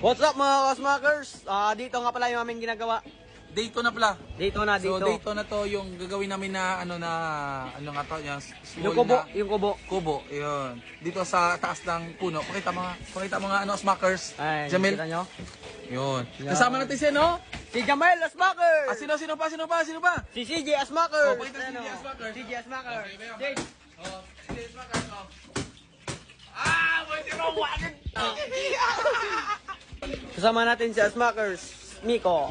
What's up mga kasmakers? Dito nga pala yung aming ginagawa. Dito na pala. Dito na, dito. So dito na to yung gagawin namin na ano nga to, Yung kubo, yung kubo. Kubo, yun. Dito sa taas ng puno. Pakita mga ano, smackers. Ay, Jamil. kita nyo? Yun. Kasama natin si no? Si Jamel Asmaker! Sino pa? Si CJ Asmaker! Oh, pakita si CJ Asmaker. CJ Asmaker. Okay, CJ Asmaker. Pwede mo wanin. Kasama natin si Asmakers, Miko.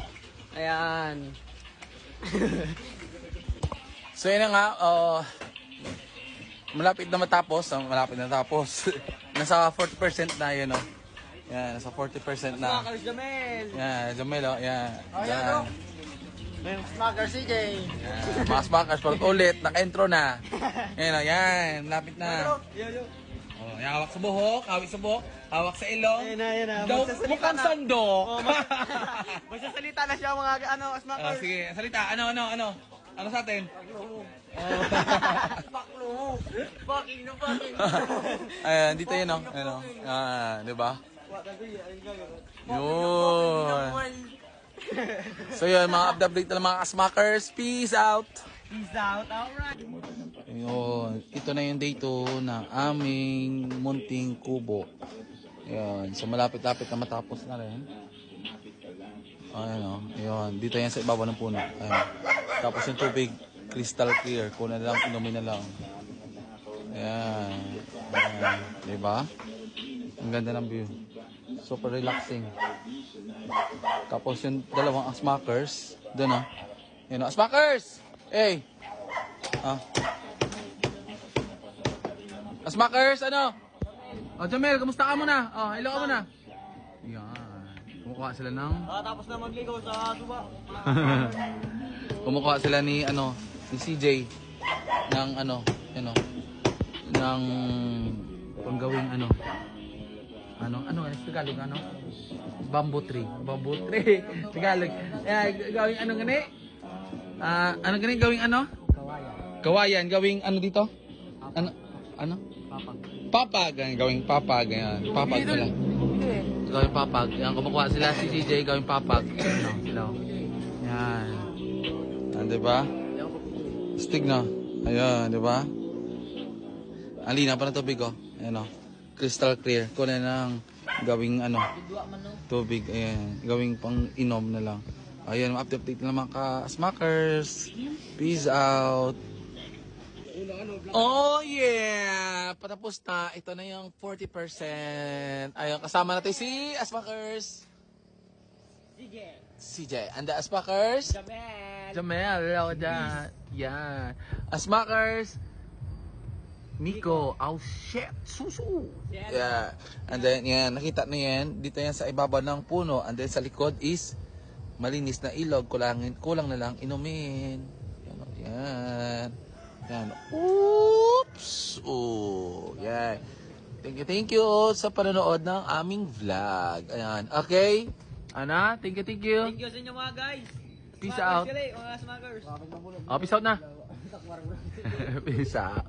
Ayan. So yun na nga, malapit na matapos. Nasa 40% na yun, no? Yan, nasa 40% na. Asmakers Jamel! Yan, Jamel, yan. Ayan, yung Asmakers CJ. Yan, mga smackers, parang ulit, naka-intro na. Yan, yan, lapit na. Oh, yan, hawak sa buhok, hawak sa ilong. Ayan na. Daw, Magsasalita mukhang na. sando. Magsasalita na siya mga Asmakers. Sige, salita, ano? Ano sa atin? Baklo. Fucking. Ayan, dito yun, no? Ano? Di ba? Yun. So yun, mga update na mga smackers. Peace out. Peace out. Alright. Yun, ito na yung day 2 ng aming munting kubo. Yun, so malapit-lapit na matapos na rin. Ayan o, yun, dito yan sa ibabaw ng puno. Ayan. Tapos yung tubig, crystal clear, kunin na lang, inumin na lang. Ayan, ayan, diba? Ang ganda ng view. Super relaxing. Tapos yung dalawang asmakers, doon o. Yun o, asmakers! Hey! Asmakers, ano? Jamel, kamusta ka muna? Hello ka muna. Yan. Kumukuha sila ng... Tapos na magligaw sa suba. Kumukuha sila ni, ni CJ ng, ng panggawing, Tagalog, bamboo tree. Tagalog. Gawing, gani? Gawing, Kawayan. Gawing, dito? Papag. Gawing papag. Papag sila. Gawing papag. Yan, kumukuha sila si CJ, gawing papag. Sila. Yan. Yan, diba? Stig na. Ayan, diba? Ang linaw pa ng tubig, oh. Ayan, crystal clear. Kunin ng gawing, tubig. Ayan. Gawing pang inom na lang. Ayan, update na mga ka-smackers. Peace out. Oh yeah! Patapos na. Ito na yung 40%. Ayun, kasama natin si Asmakers. CJ. And the Asmakers? Jamel. Hello dyan. Yan. Asmakers. Miko. Oh shit. Susu. Yeah. And then yan. Nakita na yan. Dito yan sa ibabaw ng puno. And then sa likod is malinis na ilog. Kulang na lang inumin. Yan. Yan. Oops! Oh, yan. Thank you sa panonood ng aming vlog. Ayan. Okay? Thank you. Thank you sa inyo mga guys. Peace out. Mga smackers. Peace out na. Peace out.